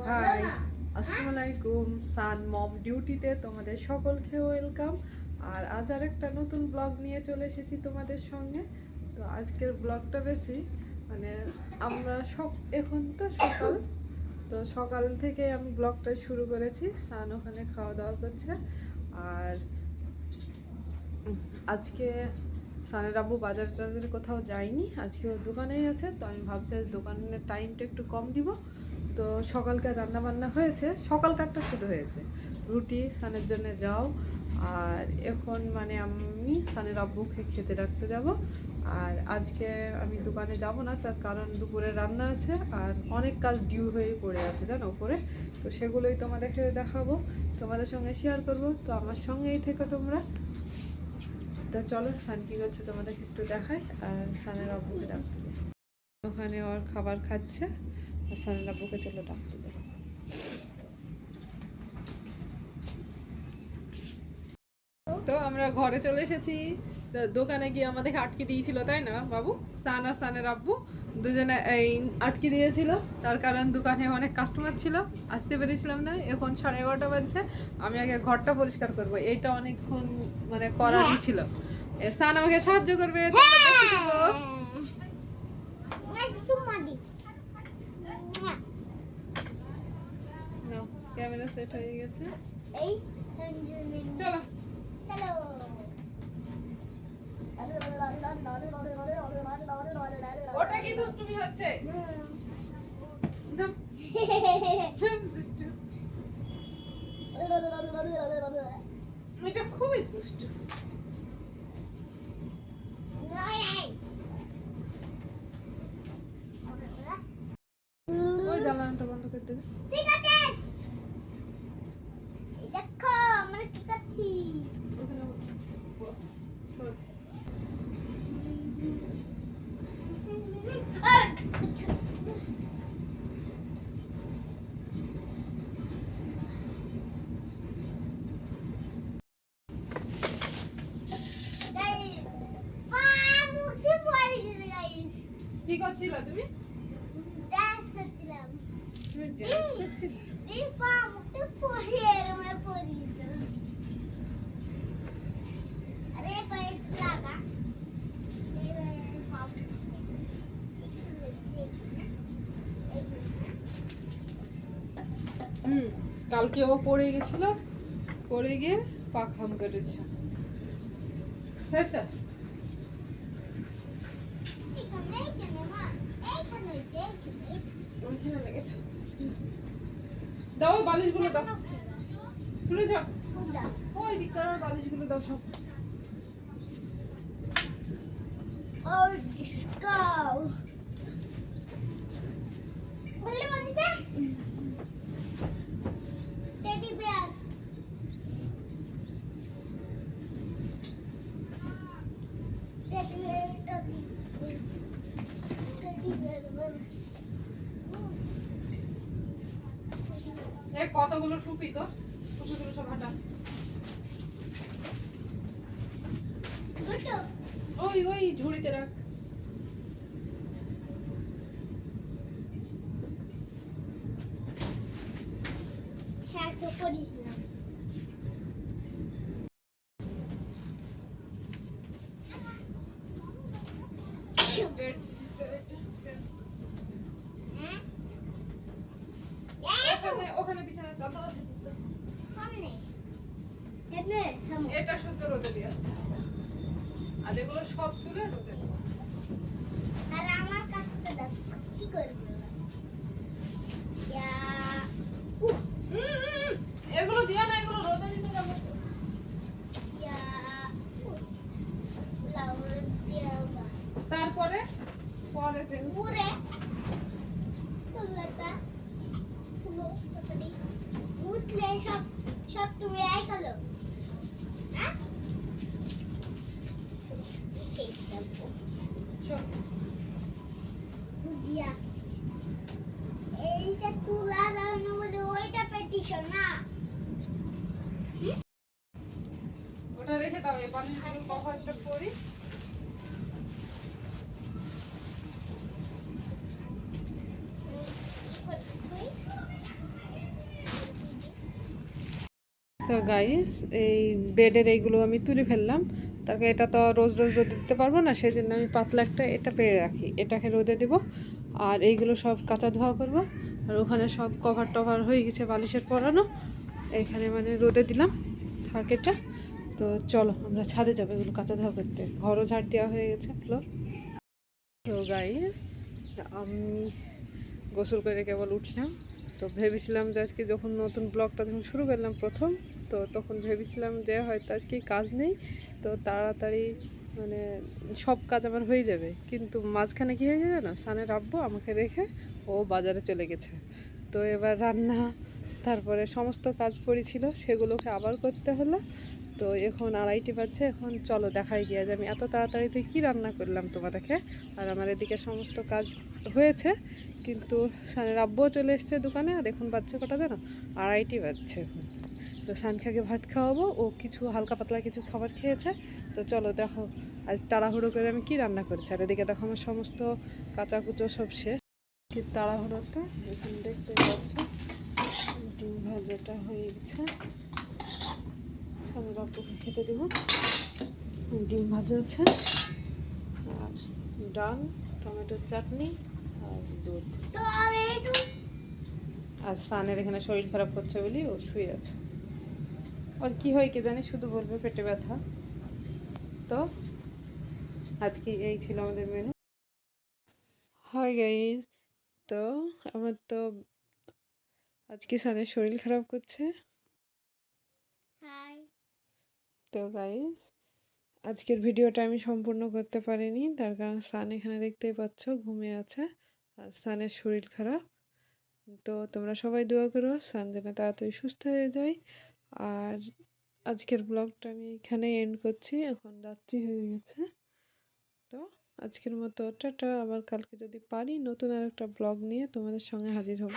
High, আসসালামু আলাইকুম। সান মম ডিউটিতে তোমাদের সকলকে ওয়েলকাম। আর আজ আর একটা নতুন ব্লগ নিয়ে চলে এসেছি তোমাদের সঙ্গে। তো আজকের ব্লগটা বেশি আমরা এখন তো সকাল, তো সকাল থেকে আমি ব্লগটা শুরু করেছি। সান ওখানে খাওয়া দাওয়া করছে। আর আজকে সানের আব্বু বাজার টাজারে কোথাও যায়নি, আজকে ও দোকানেই আছে। তো আমি ভাবছি আজ দোকানের টাইমটা একটু কম দিব। তো সকালকার রান্না বান্না হয়েছে, সকালকারটা শুধু হয়েছে রুটি সানের জন্য যাও। আর এখন আমি সানের আব্বুকে খেতে রাখতে যাব। আর আজকে আমি দোকানে যাব না, তার কারণ দুপুরে রান্না আছে আর অনেক কাজ ডিউ হয়ে পড়ে আছে জানো উপরে। তো সেগুলোই তোমাদেরকে দেখাবো, তোমাদের সঙ্গে শেয়ার করব। তো আমার সঙ্গেই থেকো তোমরা। তো চলো সান কী করছে তোমাদেরকে একটু দেখাই। আর সানের আব্বুকে ডাকতে যাই, ওখানে ওর খাবার খাচ্ছে। আর সানের আব্বুকে চলো ডাকতে যাই। তো আমরা ঘরে চলে এসেছি। দোকানে গিয়ে আমাদেরকে আটকে দিয়েছিল, তাই না বাবু? সান আর সানের আব্বু দুজনে এই আটকে দিয়েছিল, তার কারণ দোকানে অনেক কাস্টমার ছিল, আসতে পেরেছিলাম না। এখন 11:30 বাজছে। আমি আগে ঘরটা পরিষ্কার করব, এইটা অনেকক্ষণ করারই ছিল। সান আমাকে সাহায্য করবে, ক্যামেরা সেট হয়ে গেছে। চলো ওটা কি দুষ্টুমি হচ্ছে? এটা খুবই দুষ্টু। ওই জ্বালানোটা বন্ধ করে দেবে। ঠিক আছে, দেখো আমরা কি করছি। কি করছিলা তুমি? ডান্স করছিলাম। তুমি ডান্স করছিলে? এই পা মুখে পড়িয়ে রমে পড়িয়ে দাও। আরে পায়ে লাগা। কালকে ও পড়ে গেছিল, পড়ে গিয়ে পা খাম করেছে। তাই তো? দাও বালিশগুলো দাও, খুলে যাও। ওই দিক করার বালিশগুলো দাও সব। কতগুলো টুপি, তো টুপিগুলো সব হাঁটা। ওই ওই ঝুড়িতে রাখ। হ্যাঁ তো করিস না। ওখানে বিছানার চাদর আছে, এটা শুধু রোদে দিয়ে আসতে হবে। আর এগুলো সব তুলে রোদে দেবো। আর আমার কাছে দেখো কি করবে। এগুলো দিয়া না, এগুলো রোদে দিতে যাবো। তারপরে পরে চেঞ্জ করে উঠলে সব সব তুমি আই করো। এইটা তুলা দাও বলে ওইটা পেটিশন না, ওটা রেখে দাও। এই বালিশগুলো কভারটা পরি। তো গাইস, এই বেডের এইগুলো আমি তুলে ফেললাম। তারপরে এটা তো রোজ রোজ রোদে দিতে পারবো না, সেই জন্য আমি পাতলা একটা এটা পেরে রাখি, এটাকে রোদে দেবো। আর এইগুলো সব কাঁচা ধোয়া করব। আর ওখানে সব কভার টভার হয়ে গেছে বালিশের পরানো, এখানে মানে রোদে দিলাম থাক এটা। তো চলো আমরা ছাদে যাবো এগুলো কাঁচা ধোয়া করতে, ঘরও ঝাড় দেওয়া হয়ে গেছে ফ্লোর। তো গাইস, আমি গোসল করে কেবল উঠলাম। তো ভেবেছিলাম যে আজকে যখন নতুন ব্লগটা যখন শুরু করলাম প্রথম, তো তখন ভেবেছিলাম যে হয়তো আজকে কাজ নেই, তো তাড়াতাড়ি মানে সব কাজ আমার হয়ে যাবে। কিন্তু মাঝখানে কী হয়ে যায় জানো, সানের আব্বু আমাকে রেখে ও বাজারে চলে গেছে। তো এবার রান্না, তারপরে সমস্ত কাজ পড়েছিল সেগুলোকে আবার করতে হলো। তো এখন 2:30 বাজছে, এখন চলো দেখাই গিয়ে যে আমি এত তাড়াতাড়িতে কী রান্না করলাম তোমাদেরকে। আর আমার এদিকে সমস্ত কাজ হয়েছে, কিন্তু সানের আব্বুও চলে এসছে দোকানে। আর এখন বাজছে কটা জানো, 2:30 বাজছে এখন। তো সানখাকে ভাত খাওয়াবো, ও কিছু হালকা পাতলা কিছু খাবার খেয়েছে। তো চলো দেখো আজ তাড়াহুড়ো করে আমি কি রান্না করেছি। আর এদিকে দেখো আমার সমস্ত কাঁচা কুচো সব শেষ। কি তাড়াহুড়োতে এখানে দেখতে পাচ্ছ ডিম ভাজাটা হয়ে গেছে, সানের আব্বুকে খেতে দেবো। ডিম ভাজা আছে, আর ডাল, টমেটোর চাটনি, আর দুধ। আর সানের এখানে শরীর খারাপ করছে বলি ও শুয়ে আছে। আর কি হয় কে জানি, শুধু বলবে পেটে ব্যথা। তো আজকে এই ছিল আমাদের মেনু। হয় গাইস, তো আমার তো আজকে সানের শরীর খারাপ করছে। তো গাইস, আজকের ভিডিওটা আমি সম্পূর্ণ করতে পারিনি, তার কারণ সান এখানে দেখতেই পাচ্ছ ঘুমিয়ে আছে। আর সানের শরীর খারাপ। তো তোমরা সবাই দোয়া করো সান যেন তাড়াতাড়ি সুস্থ হয়ে যায়। আর আজকের ব্লগটা আমি এখানে এন্ড করছি, এখন রাত্রি হয়ে গেছে। তো আজকের মতো টাটা, আবার কালকে যদি পারি নতুন আর একটা ব্লগ নিয়ে তোমাদের সঙ্গে হাজির হব।